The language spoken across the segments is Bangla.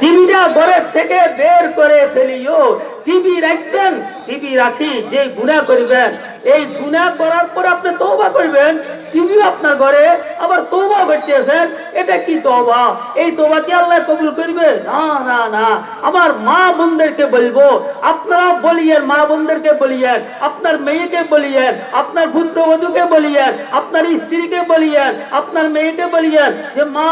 টিভিটা ঘরের থেকে বের করে ফেলিও। টিভি রাখবেন, টিভি রাখি যে গুনাহ করবেন, এই গুনাহ করার পর আপনি তওবা করবেন, টিভিও আপনার ঘরে, আবার তওবা করতেছেন, এটা কি তওবা? এই তওবা কি আল্লাহ কবুল করবে? না না না। আমার মা বোনদেরকে বলবো, আপনারা বলিয়েন, মা বোনদেরকে বলিয়েন, আপনার মেয়েকে বলিয়েন, আপনার পুত্রবধূকে বলিয়েন, আপনার স্ত্রীকে বলিয়েন, আপনার মেয়েকে বলিয়েন যে মা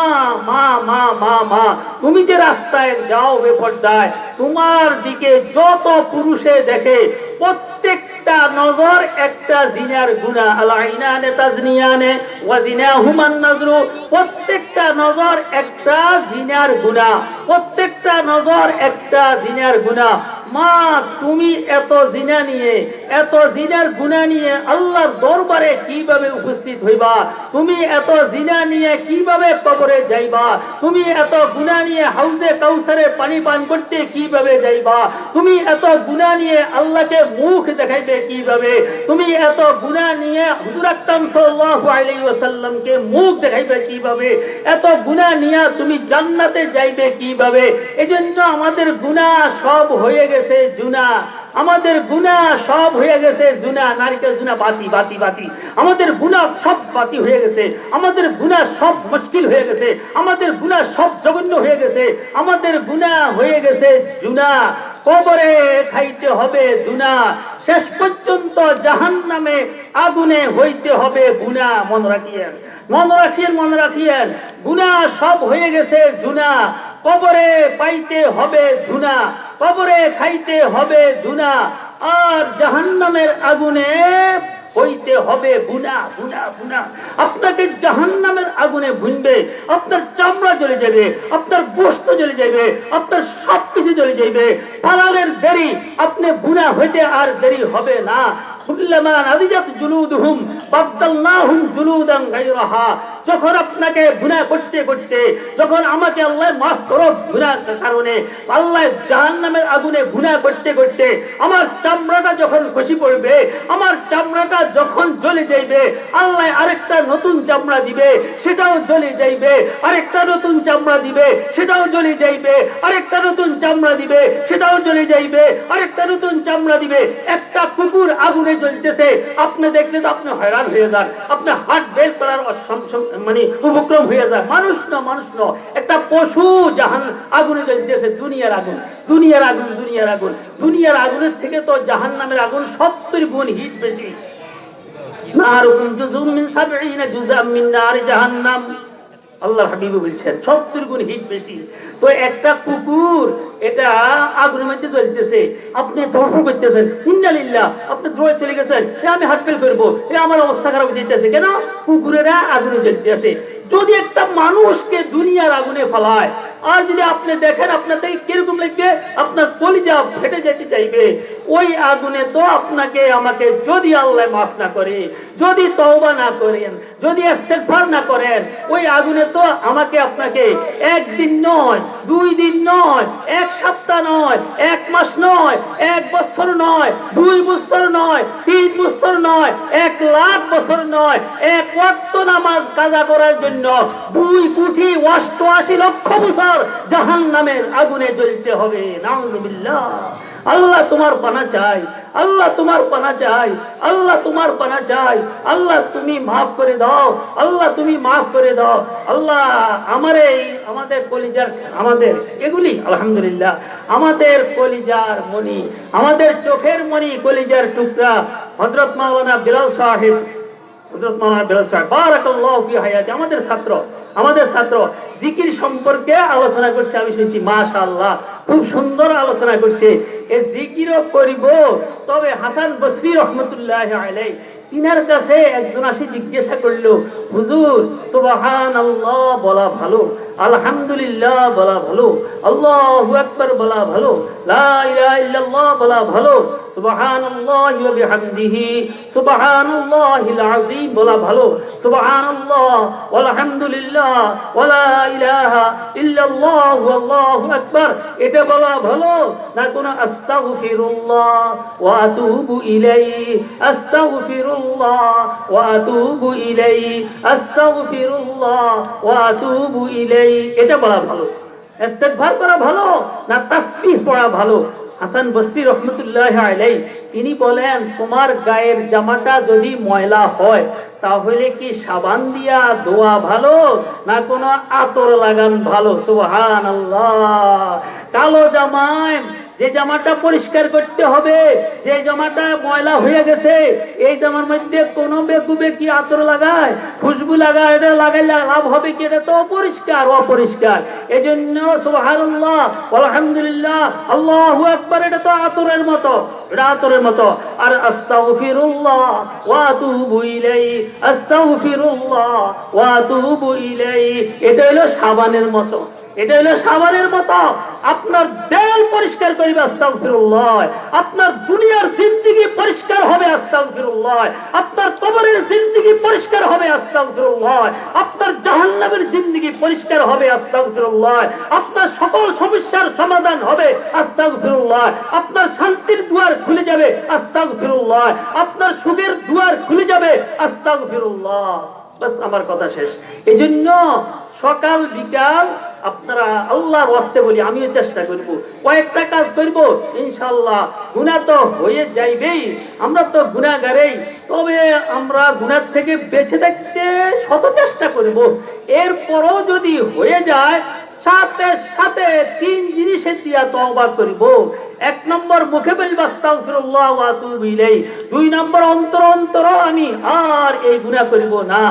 মা মা মা মা তুমি যে রাস্তায় যাও বেপরদায়, তোমার দিকে যত পুরুষে দেখে প্রত্যেকটা নজর একটা জিনার গুনাহ। আলাইনানে তাজনিয়ানে ওয়া জিনাহুমান নাজরু, প্রত্যেকটা নজর একটা জিনার গুনাহ, প্রত্যেকটা নজর একটা জিনার গুনাহ। মা তুমি এত জিনা নিয়ে, এত জিনার গুনাহ নিয়ে আল্লাহর দরবারে কিভাবে উপস্থিত হইবা? তুমি এত জিনা নিয়ে কিভাবে কবরে যাইবা? তুমি এত গুনাহ নিয়ে হাউজে কাউসারে পানি পান করতে কিভাবে যাইবা? তুমি এত গুনাহ নিয়ে আল্লাহকে মুখ দেখাইবে কিভাবে? তুমি এত গুনাহ নিয়ে হুজুর আকরাম সাল্লাল্লাহু আলাইহি ওয়াসাল্লামকে মুখ দেখাইবে কিভাবে? এত গুনাহ নিয়ে তুমি জান্নাতে যাইবে কিভাবে? এজন্য আমাদের গুনাহ সব হয়ে গেছে জুনা, আমাদের গুনাহ সব হয়ে গেছে জুনা, নারকেল জুনা বাতি বাতি বাতি, আমাদের গুনাহ সব বাতি হয়ে গেছে, আমাদের গুনাহ সব মুশকিল হয়ে গেছে, আমাদের গুনাহ সব জঘন্য হয়ে গেছে, আমাদের গুনাহ হয়ে গেছে জুনা। কবরে খাইতে হবে জুনা, শেষ পর্যন্ত জাহান্নামে আগুনে হইতে হবে গুনাহ। মনে রাখিয়েন, মনে রাখিয়েন, মনে রাখিয়েন, গুনাহ সব হয়ে গেছে জুনা, কবরে পাইতে হবে ধুনা, কবরে খাইতে হবে ধুনা, আর জাহান্নামের আগুনে হইতে হবে গুনাহ গুনাহ গুনাহ। আপনাকে জাহান্নামের আগুনে ভুনবে, আপনার চামড়া জ্বলে যাবে, আপনার গোশত জ্বলে যাবে, আপনার সবকিছু জ্বলে যাবে। পালালের দেরি, আপনি গুনাহ হইতে আর দেরি হবে না। কুল্লামা নাদিজাত জুলুদুহুম বাদদালনাহুম জুলুদান গায়রাহা, যখন আপনাকে গুনাহ করতে করতে, যখন আমাকে আল্লাহ মাফ করো গুনার কারণে, আল্লাহ জাহান্নামের আগুনে গুনাহ করতে করতে আমার চামড়াটা যখন খসে পড়বে, আমার চামড়াটা যখন জ্বলে যাইবে, আল্লাহ আরেকটা নতুন চামড়া দিবে, সেটাও জ্বলে যাইবে, আরেকটা নতুন চামড়া দিবে, সেটাও জ্বলে যাইবে, আরেকটা নতুন চামড়া দিবে, সেটাও জ্বলে যাইবে, আরেকটা নতুন চামড়া দিবে। একটা কুকুর আগুনে জ্বলতেছে, আপনি দেখলে তো আপনি হয়রান হয়ে যান, আপনি হার্ট বের করার মানে উপক্রম হয়ে যায়। মানুষ না, মানুষ না, একটা পশু জাহান আগুনে জ্বলতেছে। দুনিয়ার আগুন, দুনিয়ার আগুন, দুনিয়ার আগুন, দুনিয়ার আগুনের থেকে তো জাহান্নামের আগুন 70 গুণ হিট বেশি। নারুকুম জুজুম মিন 70 জুজাম মিন নার জাহান্নাম, আল্লাহর হাবিব বলছেন 70 গুণ হিট বেশি। তো একটা কুকুর এটা আগুনের মধ্যে জ্বলতেছে, আপনি ধর্ম করতেছেন, ইন্নালিল্লাহ, আপনি দৌড়ে চলে গেছেন, আমি হাত ফেল করবো, আমার অবস্থা খারাপ হইতেছে। কেন? কুকুরেরা আগুনে জ্বলতেছে। যদি একটা মানুষকে দুনিয়ার আগুনে ফেলায়, আর যদি আপনি দেখেন আপনাকে কিরকম লাগবে, আপনার কলিজা ফেটে যেতে চাইবে। ওই আগুনে তো আপনাকে আমাকে যদি আল্লাহ মাফ না করে, যদি তওবা না করেন, যদি ইস্তেগফার না করেন, ওই আগুনে তো আমাকে আপনাকে একদিন নয়, 2 দিন নয়, 1 সপ্তাহ নয়, 1 মাস নয়, 1 বছর নয়, 2 বছর নয়, 3 বছর নয়, 1 লাখ বছর নয়, 1 ওয়াক্ত নামাজ কাজা করার জন্য 2 কোটি 88 লক্ষ বছর জাহান্নামের আগুনে জ্বলতে হবে। নাউজুবিল্লাহ। আল্লাহ তোমার পানা চাই, আল্লাহ তোমার পানা চাই, আল্লাহ তোমার পানা চাই। আল্লাহ তুমি মাফ করে দাও, আল্লাহ তুমি মাফ করে দাও। আল্লাহ আমাদের কলিজার, আমাদের এগুলি আলহামদুলিল্লাহ, আমাদের কলিজার মনি, আমাদের চোখের মনি, কলিজার টুকরা হযরত মাওলানা বিলাল সাহেব, হযরত মাওলানা বিলাল সাহেব বারাকাল্লাহু ফি হায়াতি, আমাদের ছাত্র, আমাদের ছাত্র জিকির সম্পর্কে আলোচনা করছে। আমি শুনছি মাশাআল্লাহ, খুব সুন্দর আলোচনা করছে। এই জিকিরও করিব, তবে হাসান বসরি রহমতুল্লাহ আলাইহি তিনার কাছে একজন আসি জিজ্ঞাসা করলো, হুজুর সুবহানাল্লাহ বলা ভালো, আলহামদুলিল্লাহ বলা ভালো, আল্লাহু আকবার বলা ভালো, লা ইলাহা ইল্লাল্লাহ বলা ভালো, সুবহানাল্লাহি ওয়া বিহামদিহি সুবহানাল্লাহিল আযীম বলা ভালো, সুবহানাল্লাহ ওয়ালহামদুলিল্লাহ ওয়া লা ইলাহা ইল্লাল্লাহ আল্লাহু আকবার এটা বলা ভালো, না কোন আস্তাগফিরুল্লাহ ওয়া আতুবু ইলাইহি, আস্তাগফিরুল্লাহ ওয়া আতুবু ইলাইহি, আস্তাগফিরুল্লাহ ওয়া আতুবু ইলাইহি এটা বলা ভালো? ইস্তেগফার করা ভালো না তাসবিহ পড়া ভালো? হাসান বসরি রহমতুল্লাহ আলাইহি তিনি বলেন, তোমার গায়ের জামাটা যদি ময়লা হয় তাহলে কি সাবান দিয়া ধোয়া ভালো না কোনো আতর লাগান ভালো? সুবহানাল্লাহ। কালো জামায় যে জামাটা পরিষ্কার করতে হবে, যে জামাটা ময়লা হয়ে গেছে, এই জামার মধ্যে কোনো বেকুবে কি আতর লাগায়, খুশবু লাগায়? এটা লাগাইলে লাভ হবে কি? এটা তো অপরিষ্কার, অপরিষ্কার। এজন্য সুবহানাল্লাহ, আলহামদুলিল্লাহ, আল্লাহু আকবার, এটা তো আতরের মতো, এটা আতরের মতো। আর আস্তাগফিরুল্লাহ ওয়া আতুবু ইলাইহি, আস্তাগফিরুল্লাহ ওয়া আতুবু ইলাইহি, এটা হলো সাবানের মতো, এটা হলো সাবানের মতো। আপনার দেল পরিষ্কার করিবে আস্তাগফিরুল্লাহ, আপনার দুনিয়ার জিন্দেগি পরিষ্কার হবে আস্তাগফিরুল্লাহ, আপনার কবরের জিন্দেগি পরিষ্কার হবে আস্তাগফিরুল্লাহ, আপনার জাহান্নামের জিন্দেগি পরিষ্কার হবে আস্তাগফিরুল্লাহ, আপনার সকল সমস্যার সমাধান হবে আস্তাগফিরুল্লাহ, আপনার শান্তির দুয়ার খুলে যাবে আস্তাগফিরুল্লাহ, আপনার সুখের দুয়ার খুলে যাবে আস্তাগফিরুল্লাহ। বাস, আমার কথা শেষ। এজন্য সকাল বিকাল আপনারা আল্লাহর ওয়াস্তে বলি, আমিও চেষ্টা করব, কয়েকটা কাজ করব, ইনশাআল্লাহ গুনাহ তো হয়ে যাইবেই, আমরা তো গুনাহগারই, তবে আমরা গুনাহ থেকে বেঁচে থাকতে শত চেষ্টা করব। এরপরও যদি হয়ে যায়, সাথে সাথে তিন জিনিসের দিয়া তওবা করব। এক নম্বর মুখে বলব আস্তাগফিরুল্লাহ ওয়া আতুবু ইলাইহি, দুই নম্বর অন্তর আমি আর এই গুনাহ করব না।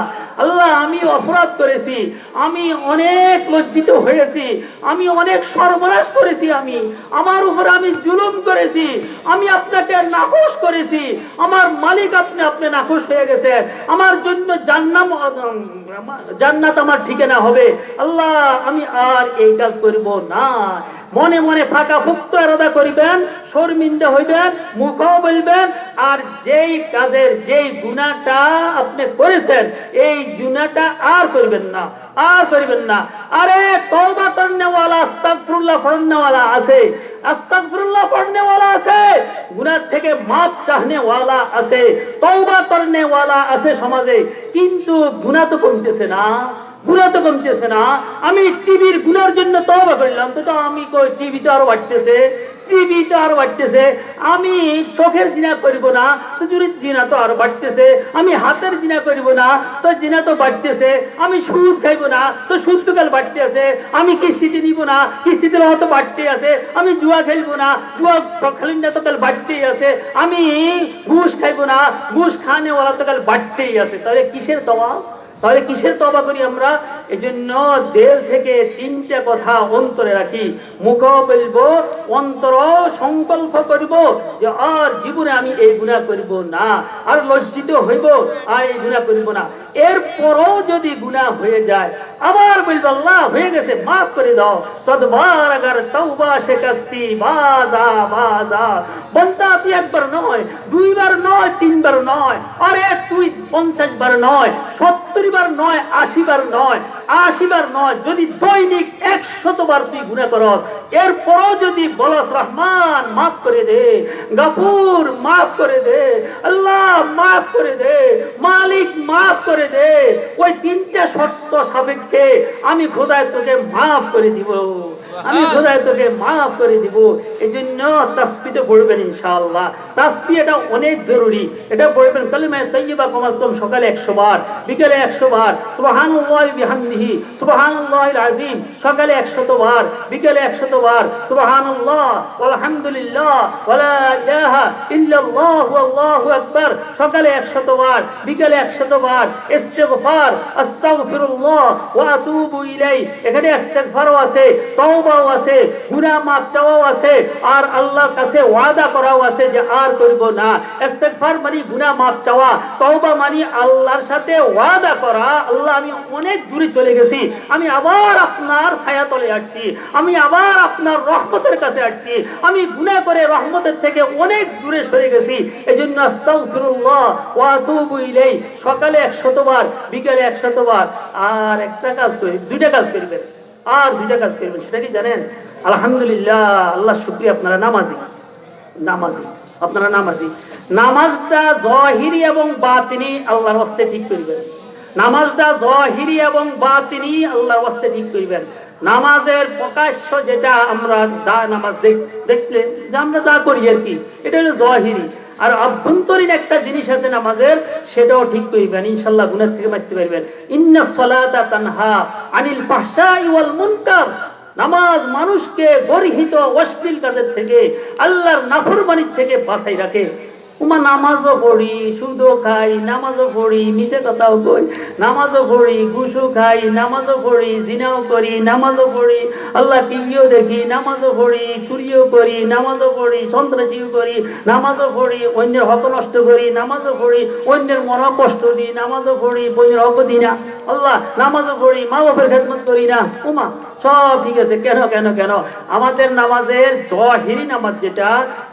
আল্লাহ, আমি অপরাধ করেছি, আমি অনেক লজ্জিত হয়েছি, আমি অনেক সর্বনাশ করেছি, আমি আমার উপর আমি জুলুম করেছি, আমি আপনাকে নাকশ করেছি, আমার মালিক আপনি নাকশ হয়ে গেছে, আমার জন্য জান্নাত আমার ঠিকানা হবে। আল্লাহ, আমি আর এই কাজ করব না। মনে মনে ফাঁকা ফুক্ত এরাদা করিবেন, শর্মিন্দা হইবেন, মুখও বলবেন, আর যেই কাজের যেই গুনাহটা আপনি করেছেন এই গুনাহটা আর করবেন না, আর করবেন না। আরে তওবা করনেওয়ালা, আস্তাগফিরুল্লাহ পড়নেওয়ালা আছে, আস্তাগফিরুল্লাহ পড়নেওয়ালা আছে, গুনাহ থেকে মাফ চাহনেওয়ালা আছে, তওবা করনেওয়ালা আছে সমাজে, কিন্তু গুনাহ তো কমতেছে না, গুনাহ তো কমতেছে না। আমি টিভির গুনার জন্য তওবা করলাম, তো আমি কই টিভি তো আরো বাড়তেছে, টিভি তো আরো বাড়তেছে। আমি চোখের জিনা করব না, তো জুরির জিনা তো আরো বাড়তেছে। আমি হাতের জিনা করব না, তো জিনা তো বাড়তেছে। আমি সুদ খাইব না, তো সুদ তো কাল বাড়তে আছে। আমি কিস্তিতে নিব না, কিস্তিতে হয়তো বাড়তে আছে। আমি জুয়া খেলবো না, জুয়া খেলেন না তো কাল বাড়তেই আছে। আমি ঘুষ খাইব না, ঘুষ খানেওয়ালা তো কাল বাড়তেই আছে। তাহলে কিসের তওবা? তাহলে কিসের তওবা করি আমরা? এজন্য দিল থেকে তিনটা কথা অন্তরে রাখি, মুখও বলবো, অন্তর সংকল্প করব যে আর জীবনে আমি এই গুনাহ করব না, আর লজ্জিত হইব, আর এই গুনাহ করব না। এরপরও যদি গুনাহ হয়ে যায়, আবার বলবো আল্লাহ হয়ে গেছে, মাফ করে দাও। সদবার আগার তওবা শিকস্তি বাজা বাজা, বান্দা তুই একবার নয়, দুইবার নয়, তিনবার নয়, আরে তুই 50 বার নয়, 70 বার নয়, 80 বার নয়, 80 বার নয়, যদি দৈনিক 100 বার তুই গুনাহ করস, এরপরও যদি বলস রহমান মাফ করে দে, গফুর মাফ করে দে, আল্লাহ মাফ করে দে, মালিক মাফ করে দে, ওই তিনটা শর্ত সাপেক্ষে আমি খোদায় তোকে মাফ করে দিব, আমি খোদায় তোকে মাফ করে দিব। এই জন্য তাসবিহতে পড়বেন ইনশাআল্লাহ। তাসবিহ এটা অনেক জরুরি, এটা পড়বেন। কালিমা তাইয়্যিবা কমাস কম সকালে 100 বার, বিকালে 100 বার, সুবহানাল্লাহি বিহামদিহি সুবহানাল্লাহিল আযীম, সকালে 100 বার, বিকালে 100 বার, সুবহানাল্লাহ আলহামদুলিল্লাহ ওয়ালা ইলাহা ইল্লাল্লাহু আল্লাহু আকবার, সকালে 100 বার, বিকালে 100 বার। ইস্তিগফার, আস্তাগফিরুল্লাহ ওয়া আতুবু ইলাইহি, এখানে ইস্তিগফারও আছে, তওবাও আছে, গুনাহ মাফ চাওয়াও আছে, আর আল্লাহর কাছে ওয়াদা করাও আছে যে আর করব না। ইস্তিগফার মানে গুনাহ মাফ চাওয়া, তওবা মানে আল্লাহর সাথে ওয়াদা করা, আল্লাহ আমি অনেক দূরে চলে গেছি, আমি আবার আপনার ছায়া তলে আসছি, আমি আবার আপনার রহমতের কাছে আসছি, আমি গুনাহ করে রহমতের থেকে অনেক দূরে সরে গেছি। এজন্য আস্তাগফিরুল্লাহ ওয়া আতুবু ইলাইহি, সকালে 100 বার, বিকালে 100 বার। আর একটা কাজ করি, দুইটা কাজ করবেন, আর দুইটা কাজ করবেন। সেটা কি জানেন? আলহামদুলিল্লাহ, আল্লাহ শুকরিয়া, আপনারা নামাজি, নামাজি, আপনারা নামাজি। নামাজটা জাহিরি এবং বাতিনি আল্লাহর ওয়াস্তে ঠিক করবেন, নামাজটা জাহিরি এবং বাতিনি আল্লাহর ওয়াস্তে ঠিক করবেন। নামাজের প্রকাশ্য যেটা আমরা যা নামাজ দেখলে যে আমরা যা করি আর কি, এটা হলো জহিরি। আর অভ্যন্তরীণ একটা জিনিস আছে নামাজের, সেটাও ঠিক করিবেন, ইনশাআল্লাহ গুনাহ থেকে বাঁচতে পারবেন। ইন্নাস সালাতা তানহা আনিল ফাহশাই ওয়াল মুনকার, নামাজ মানুষকে গর্হিত অশ্লীল কাজের থেকে, আল্লাহর নাফরমানির থেকে বাঁচাই রাখে। উমা নামাজও পড়ি, সুদও খাই, নামাজও পড়ি, মিছে কথাও কই, নামাজও পড়ি, ঘুষও খাই, নামাজও পড়ি, জিনাও করি, নামাজও পড়ি, আল্লাহ টিভিও দেখি, নামাজও পড়ি, চুরিও করি, নামাজও পড়ি, সন্ত্রাসীও করি, নামাজও পড়ি, অন্যের হক নষ্ট করি, নামাজও পড়ি, অন্যের মনে কষ্ট দিই, নামাজও পড়ি, বইয়ের হক দিই না, আল্লাহ নামাজও পড়ি, মা বাপের খেদমত করি না। উমা সব ঠিক আছে, কেন কেন কেন? আমাদের নামাজের জহিরি নামাজ যেটা,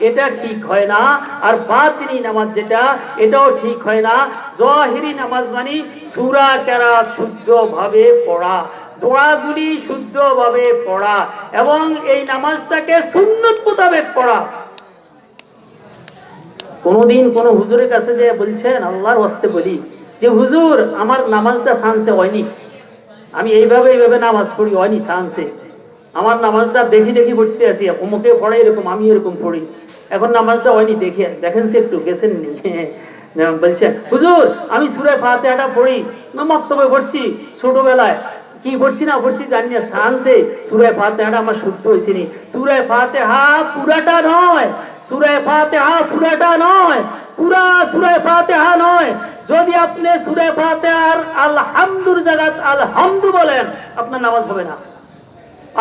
এটা ঠিক হয় না। আর বাতিনি নামাজ যেটা, এটাও ঠিক হয় না। জহিরি নামাজ মানে সূরা কেরাত শুদ্ধভাবে পড়া, দোয়াগুলি শুদ্ধভাবে পড়া, এবং এই নামাজটাকে সুন্নত মোতাবেক পড়া। কোনদিন কোন হুজুরের কাছে যে বলছেন, আল্লাহর ওয়াস্তে বলি যে হুজুর আমার নামাজটা সানসে হয়নি, আমি এইভাবে নামাজ পড়ি, হয়নি সানসে, আমার নামাজটা দেখি দেখি পড়তে আসি, অমুকে পড়ে এরকম, আমি এরকম পড়ি, এখন নামাজটা হয়নি, দেখেন সে একটু গেছেন নি। বলছে হুজুর আমি সূরা ফাতিহাটা পড়ি, মক্তবে পড়ছি ছোটবেলায়, কি পড়ছি না পড়ছি জানি না, সানসে সূরা ফাতিহাটা আমার শুদ্ধ হয়েছে নি। সূরা ফাতিহা পুরাটা নয়, সূরা ফাতিহা পুরাটা নয়, পুরা সূরা ফাতিহা নয়। যদি আপনি সূরা ফাতিহার আলহামদুর জায়গাত আলহামদু বলেন, আপনার নামাজ হবে না,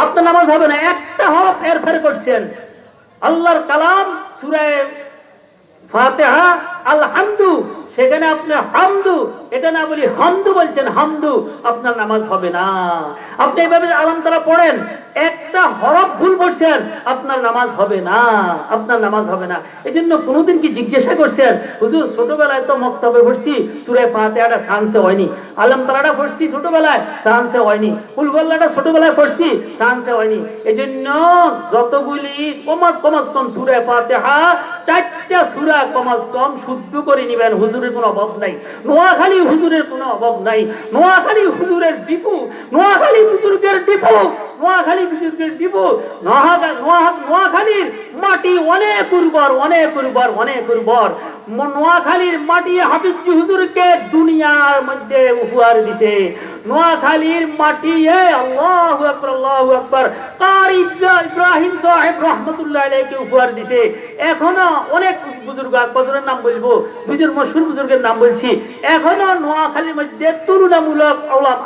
আপনার নামাজ হবে না। একটা হরফ হেরফের করছেন। আল্লাহর কালাম সূরা ফাতিহা আলহামদু, সেখানে আপনি হামদু, এটা না বলি হামদু বলছেন, হামদু, আপনার নামাজ হবে না। আপনি এইভাবে আলাম তারা পড়েন, একটা হরফ ভুল করছেন, আপনার নামাজ হবে না, আপনার নামাজ হবে না। এই জন্য কোনোদিন কি জিজ্ঞাসা করছেন, হুজুর ছোটবেলায় তো মক্তবে পড়ছি সূরা ফাতিহাটা সানসে হয়নি, আলাম তারাটা পড়ছি ছোটবেলায় সানসে হয়নি, কুলগল্লাটা ছোটবেলায় পড়ছি সানসে হয়নি। এই জন্য যতগুলি কমাস কম সূরা ফাতিহা, 4টা সূরা কমাস কম শুদ্ধ করে নিবেন। হুজুরের কোনো অভাব নাই, নোয়াখালী হুজুরের কোনো অভাব নাই, নোয়াখালী হুজুরের ডিপু, নোয়াখালী বুজুর্গের ডিপু, নোয়াখালী বুজুর্গের ডিপু। নোয়াখালীর মাটি অনেক উর্বর, অনেক উর্বর, অনেক উর্বর। নোয়াখালীর মাটি হাফিজি হুজুরকে দুনিয়ার মধ্যে উপহার দিছে। নোয়াখালীর মাটি, আল্লাহু আকবার, আল্লাহু আকবার, কারি ইব্রাহিম সাহেব রহমাতুল্লাহ আলাইহিকে উপহার দিছে। এখনো অনেক বুজুর্গ, কজনের নাম বলবো, দুজন মশহুর বুজুর্গের নাম বলছি, এখনো নোয়াখালীর মধ্যে তুলনামূলক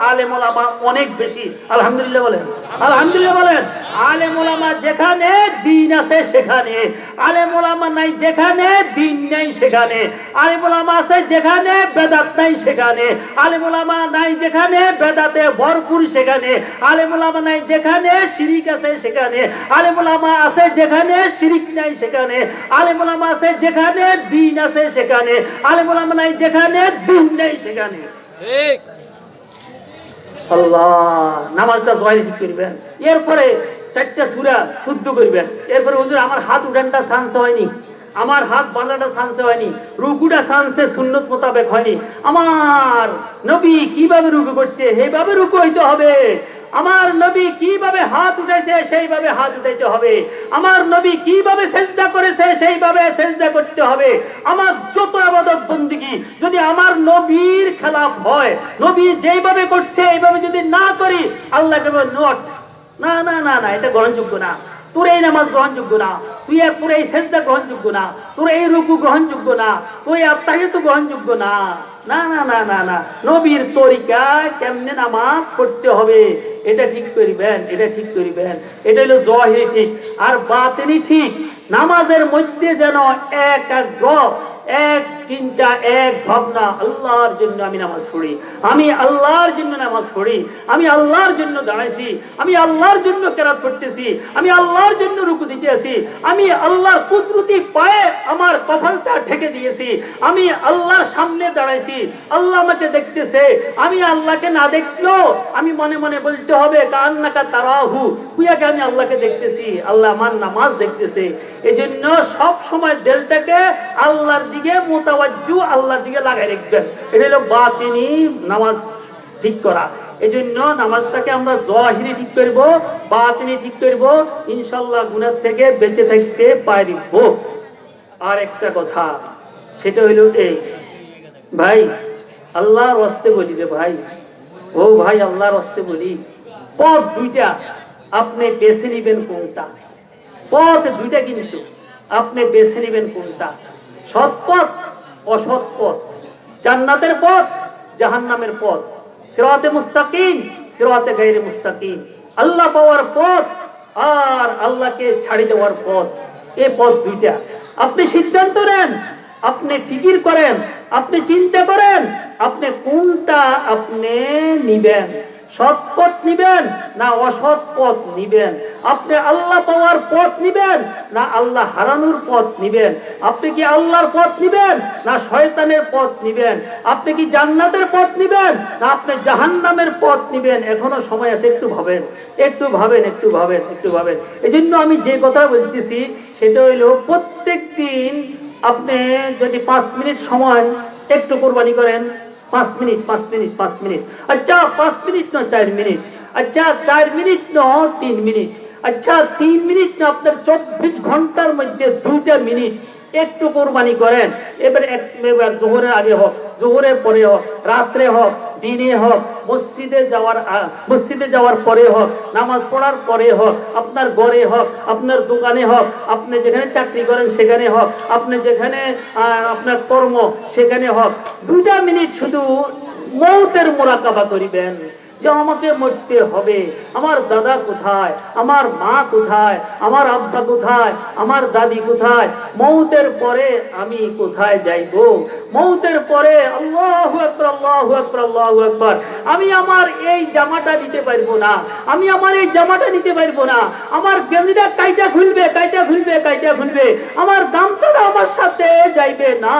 আলেম ওলামা অনেক বেশি। আলহামদুলিল্লাহ বলেন, আলহামদুলিল্লাহ বলেন। আলেম ওলামা যেখানে দিন আছে সেখানে, আলেম ওলামা নাই যেখানে দিন নাই সেখানে, আলেম ওলামা আছে যেখানে বেদাত নাই সেখানে, আলেম ওলামা নাই যেখানে বেদাতে ভরপুর সেখানে, আলেম ওলামা নাই যেখানে শিরিক আছে সেখানে, আলেম ওলামা আছে যেখানে শিরিক নাই সেখানে, আলেম ওলামা আছে যেখানে দিন আছে সেখানে, আলেম ওলামা নাই যেখানে দিন নাই সেখানে। ঠিক। আল্লাহ, নামাজটা জয়ের ঠিক করবেন, এরপরে 4টা সূরা শুদ্ধ করবেন। এরপরে হুজুর আমার হাত উঠানটা সানসে হয়নি, আমার হাত বাঁধাটা সানসে হয়নি, রুকুটা সানসে সুন্নত মোতাবেক হয়নি। আমার নবী কিভাবে রুকু করছে সেইভাবে রুকু হইতে হবে, আমার নবী কিভাবে হাত উঠাইছে সেইভাবে হাত উঠাইতে হবে, আমার নবী কিভাবে সেজদা করেছে সেইভাবে সেজদা করতে হবে। আমার যত ইবাদত বন্দেগী যদি আমার নবীর খেলাফ হয়, নবী যেইভাবে করছে এইভাবে যদি না করি, আল্লাহ বলবে নট, না না না না, এটা গ্রহণযোগ্য না, তোর এই নামাজ গ্রহণযোগ্য না, তুই আর তোর এই সেজদা গ্রহণযোগ্য না, তোর এই রুকু গ্রহণযোগ্য না, তুই আত্তাহিয়াতু গ্রহণযোগ্য না, না না না না না। নবীর তরিকায় কেমনে নামাজ পড়তে হবে এটা ঠিক করিবেন, এটা ঠিক করিবেন। এটা হলো জহির ঠিক, আর বাতিনি ঠিক। নামাজের মধ্যে যেন একাগ্র, এক চিন্তা, এক ভাবনা, আল্লাহর জন্য আমি নামাজ পড়ি, আমি আল্লাহর জন্য নামাজ পড়ি, আমি আল্লাহর জন্য দাঁড়াইছি, আমি আল্লাহর জন্য কেরাত পড়তেছি, আমি আল্লাহর জন্য রুকু দিতে আছি, আমি আল্লাহর কুদরতি পায়ে আমার কপালটা ঢেকে দিয়েছি, আমি আল্লাহর সামনে দাঁড়াইছি, আল্লাহ আমাকে দেখতেছে, আমি আল্লাহকে না দেখলেও আমি মনে মনে বলতে হবে কান্নাকা তারাহু, কুয়াকে আমি আল্লাহকে দেখতেছি, আল্লাহ আমার নামাজ দেখতেছে। এই জন্য সব সময় দিলটাকে আল্লাহর দিকে মোতাওয়াজ্জু, আল্লাহর দিকে লাগাই রাখবেন। এটা হলো বাতিনি নামাজ ঠিক করা। এই জন্য নামাজটাকে আমরা জাহিরি ঠিক করব, বাতিনি ঠিক করব, ইনশাআল্লাহ গুনাহ থেকে বেঁচে থাকতে পারব। আর একটা কথা, সেটা হইল এই ভাই, আল্লাহর ওয়াস্তে বলি রে ভাই, ও ভাই আল্লাহর ওয়াস্তে বলি, পথ দুইটা, আপনি বেছে নিবেন কোনটা? পথ দুইটা, কিন্তু আপনি বেছে নিবেন কোনটা? সৎ পথ, অসৎ পথ, জান্নাতের পথ, জাহান্নামের পথ, সিরাতে মুস্তাকিম, সিরাতে গায়রে মুস্তাকিম, আল্লাহ পাওয়ার পথ আর আল্লাহকে ছাড়ি দেওয়ার পথ। এই পথ দুইটা, আপনি সিদ্ধান্ত নেন, আপনি ফিকির করেন, আপনি চিন্তা করেন, আপনি কোনটা আপনি নিবেন। সৎ পথ নিবেন না অসৎ পথ নিবেন? আপনি আল্লাহ পাওয়ার পথ নিবেন না আল্লাহ হারানোর পথ নিবেন? আপনি কি আল্লাহর পথ নিবেন না শয়তানের পথ নিবেন? আপনি কি জান্নাতের পথ নিবেন না আপনি জাহান্নামের পথ নিবেন? এখনো সময় আছে, একটু ভাবেন, একটু ভাবেন, একটু ভাবেন, একটু ভাবেন। এই জন্য আমি যে কথা বলতেছি সেটা হইল, প্রত্যেক দিন আপনি যদি 5 মিনিট সময় একটু কোরবানি করেন, 5 মিনিট, 5 মিনিট, 5 মিনিট, আচ্ছা 5 মিনিট না 4 মিনিট, আচ্ছা 4 মিনিট না 3 মিনিট, আচ্ছা 3 মিনিট না আপনার 24 ঘন্টার মধ্যে 2টা মিনিট একটু কোরবানি করেন। এবার জোহরের আগে হোক, জোহরের পরে হোক, রাত্রে হোক, দিনে হোক, মসজিদে যাওয়ার পরে হোক, নামাজ পড়ার পরে হোক, আপনার ঘরে হোক, আপনার দোকানে হোক, আপনি যেখানে চাকরি করেন সেখানে হোক, আপনি যেখানে আপনার কর্ম সেখানে হোক, 2টা মিনিট শুধু মৌতের মুরাকাবা করিবেন যে আমাকে মরতে হবে, আমার দাদা কোথায়, আমার মা কোথায়, আমার আব্বা কোথায়, আমার দাদি কোথায়, মৌতের পরে আমি কোথায় যাইব, মৌতের পরে আল্লাহু আকবার, আল্লাহু আকবার, আল্লাহু আকবার, আমি আমার এই জামাটা নিতে পারবো না, আমি আমার এই জামাটা নিতে পারবো না, আমার গেঞ্জিটা কাইটা খুলবে, কাইটা খুলবে, কাইটা খুলবে, আমার গামছাটা আমার সাথে যাইবে না,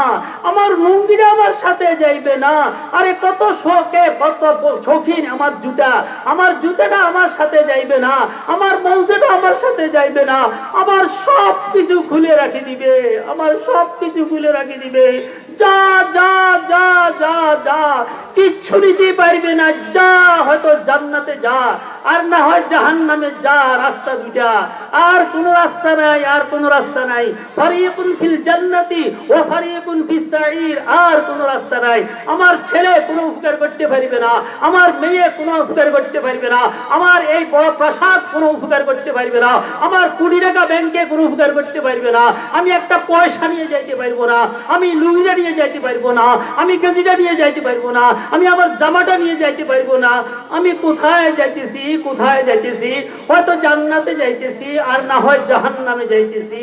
আমার লুঙ্গিটা আমার সাথে যাইবে না, আরে কত শোকে, কত শৌখিন আমার জুতা, আমার জুতাটা আমার সাথে যাইবে না, আমার মৌজাটা আমার সাথে যাইবে না, আমার সব কিছু খুলে রাখি দিবে, আমার সব কিছু খুলে রাখি দিবে, যা যা যা যা যা, কিচ্ছু নিতে পারবে না, যা হয়তো জান্নাতে যা, আর না হয় জাহান্নামে যা, রাস্তা দুটা, আর কোন রাস্তা নাই, আর কোন রাস্তা নাই, ফারিকুন ফিল জান্নাতি ওয়া ফারিকুন ফিস সাঈর, আর কোন রাস্তা নাই। আমার ছেলে কোনো উপকার করতে পারবে না, আমার মেয়ে কোনো উপকার করতে পারবে না, আমার এই বড় প্রাসাদ কোনো উপকার করতে পারবে না, আমার কোটি টাকা ব্যাংকে কোনো উপকার করতে পারবে না, আমি একটা পয়সা নিয়ে যাইতে পারবো না, আমি লুঙ্গিটা নিয়ে যাইতে পারবো না, আমি গেঞ্জিটা নিয়ে যাইতে পারবো না, আমি আমার জামাটা নিয়ে যাইতে পারবো না, আমি কোথায় যাইতেছি, কোথায় যাইতেছি? হয়তো জান্নাতে যাইতেছি, আর না হয় জাহান্নামে যাইতেছি।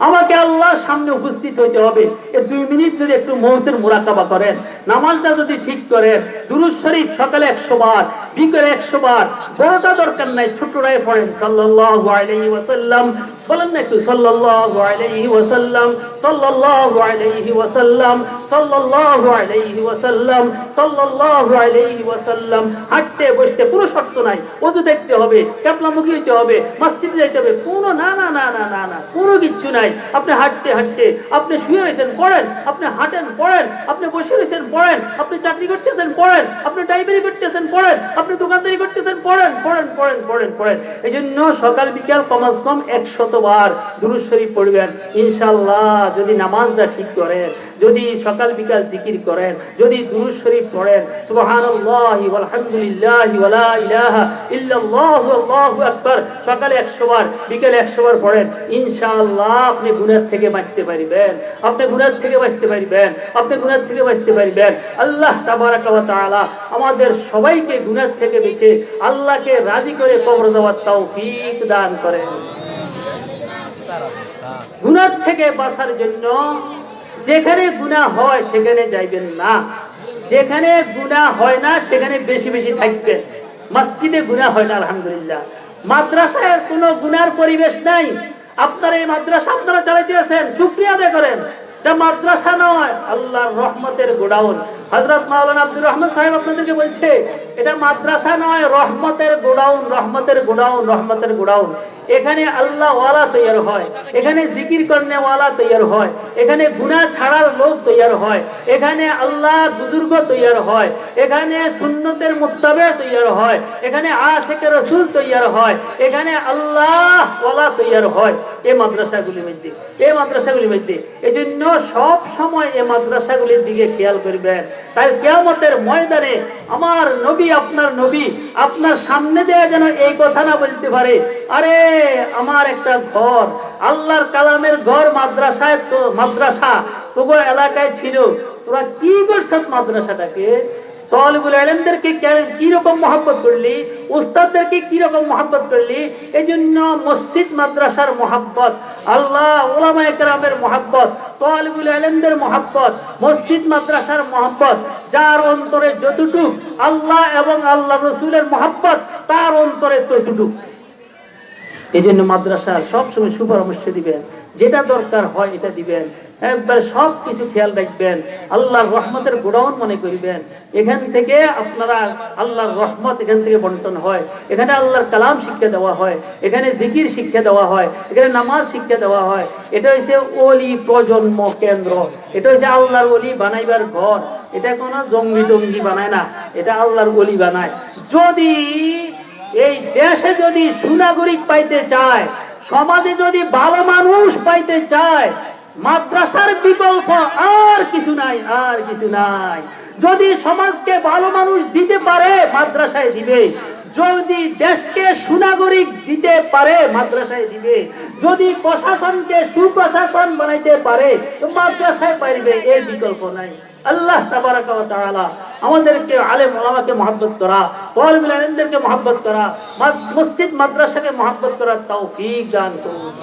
আমাকে আল্লাহর সামনে উপস্থিত হইতে হবে। এই 2 মিনিট যদি একটু মৌতের মুরাকাবা করেন, নামাজটা যদি ঠিক করেন, দুরূদ শরীফ সকালে 100 বার, বিকেলে 100 বার, বড়টা দরকার নাই, ছোটটাই পড়েন, সাল্লাল্লাহু আলাইহি ওয়াসাল্লাম, বলেন না একটু সাল্লাল্লাহু আলাইহি ওয়াসাল্লাম, সাল্লাল্লাহু আলাইহি ওয়াসাল্লাম, সাল্লাল্লাহু আলাইহি ওয়াসাল্লাম, সাল্লাল্লাহু আলাইহি ওয়াসাল্লাম। হাঁটতে বসতে কোনো শর্ত নাই, ওযু দেখতে হবে, কিবলামুখী হইতে হবে, মসজিদে যাইতে হবে, কোনো না না না না না না, কোনো কিচ্ছু নাই। আপনি হাঁটতে হাঁটতে, আপনি শুয়ে রয়েছেন পড়েন, আপনি হাঁটেন পড়েন, আপনি বসে রয়েছেন পড়েন, আপনি চাকরি করতেছেন পড়েন, আপনি ড্রাইভারি করতেছেন পড়েন, আপনি দোকানদারি করতেছেন পড়েন, পড়েন পড়েন পড়েন পড়েন। এই জন্য সকাল বিকাল কমাস কম 100 বার দুরূদ শরীফ পড়বেন ইনশাআল্লাহ। যদি নামাজটা ঠিক করেন, যদি সকাল বিকাল জিকির করেন, যদি দুরূদ শরীফ পড়েন, সুবহানাল্লাহি ওয়াল হামদুলিল্লাহি ওয়া লা ইলাহা ইল্লাল্লাহু আল্লাহু আকবার, সকালে 100 বার, বিকালে 100 বার পড়েন, ইনশাআল্লাহ আপনি গুনাহ থেকে বাঁচতে পারবেন, আপনি গুনাহ থেকে বাঁচতে পারবেন, আপনি গুনাহ থেকে বাঁচতে পারবেন। আল্লাহ তাবারাকা ওয়া তাআলা আমাদের সবাইকে গুনাহ থেকে বেঁচে আল্লাহকে রাজি করে কবর দেওয়ার তৌফিক দান করেন। গুনাহ থেকে বাঁচার জন্য যেখানে গুনাহ হয় সেখানে যাইবেন না, যেখানে গুনাহ হয় না সেখানে বেশি বেশি থাকবেন। মসজিদে গুনাহ হয় না আলহামদুলিল্লাহ, মাদ্রাসায় কোনো গুনার পরিবেশ নাই। আপনার এই মাদ্রাসা আপনারা চালাইতে আছেন, শুকরিয়া আদায় করেন। এটা মাদ্রাসা নয়, আল্লাহর রহমতের গোডাউন। হযরত মাওলানা আব্দুর রহমান সাহেব আপনাদেরকে বলছে এটা মাদ্রাসা নয়, রহমতের গোডাউন, রহমতের গোডাউন, রহমতের গোডাউন। এখানে আল্লাহ ওয়ালা তৈয়ার হয়, এখানে জিকির করনে ওয়ালা তৈয়ার হয়, এখানে গুনাহ ছাড়ার লোক তৈয়ার হয়, এখানে আল্লাহ বুজুর্গ তৈয়ার হয়, এখানে সুন্নতের মুত্তাবে তৈয়ার হয়, এখানে আশিকে রাসূল তৈয়ার হয়, এখানে আল্লাহ ওয়ালা তৈয়ার হয়। এই মাদ্রাসাগুলির মধ্যে, এই মাদ্রাসাগুলির মধ্যে, এজন্য সব সময় এই মাদ্রাসাগুলির দিকে খেয়াল করবেন। তাই কিয়ামতের ময়দানে আমার নবী, আপনার নবী আপনার সামনে দিয়ে যেন এই কথা না বলতে পারে, আরে আমার একটা ঘর, আল্লাহর কালামের ঘর মাদ্রাসায়, তো মাদ্রাসা তবু এলাকায় ছিল, তোরা কি করছ মাদ্রাসাটাকে? তালিবুল ইলমদেরকে কি রকম মহব্বত করলি, উস্তাদদেরকে কি রকম মহব্বত করলি। এই জন্য মসজিদ মাদ্রাসার মহব্বত, আল্লাহ উলামায়ে কেরামের মহব্বত, তালিবুল ইলমদের মহব্বত, মসজিদ মাদ্রাসার মহব্বত, যার অন্তরে যতটুকু আল্লাহ এবং আল্লাহ রসুলের মহব্বত তার অন্তরে ততটুকু। এই জন্য মাদ্রাসার সবসময় সুপরামর্শ দিবেন, যেটা দরকার হয় এটা দিবেন, একবার সব কিছু খেয়াল রাখবেন, আল্লাহর রহমতের গোডাউন মনে করিবেন। এখান থেকে আপনারা আল্লাহর রহমত এখান থেকে বন্টন হয়, এখানে আল্লাহর কালাম শিক্ষা দেওয়া হয়, এখানে জিকির শিক্ষা দেওয়া হয়, এখানে নামাজ শিক্ষা দেওয়া হয়। এটা হচ্ছে ওলি প্রজন্ম কেন্দ্র, এটা হচ্ছে আল্লাহর ওলি বানাইবার ঘর। এটা কোনো জঙ্গি টঙ্গি বানায় না, এটা আল্লাহর ওলি বানায়। যদি এই দেশে যদি সুনাগরিক পাইতে চায়, সমাজে যদি ভালো মানুষ পাইতে চায়, মাদ্রাসার বিকল্প আর কিছু নাই, আর কিছু নাই। যদি সমাজকে ভালো মানুষ দিতে পারে মাদ্রাসায় দিবে, যদি দেশকে সুনাগরিক দিতে পারে মাদ্রাসায় দিবে, যদি প্রশাসনকে সুপ্রশাসন বানাইতে পারে তো মাদ্রাসায় পারবে, এর বিকল্প নাই। আল্লাহ তাবারাকা ওয়া তাআলা আমাদেরকে আলেম ওলামাকে মহব্বত করা, তালিবুল ইলমদেরকে মহব্বত করা, মসজিদ মাদ্রাসাকে মহব্বত করার তৌফিক দান করুন।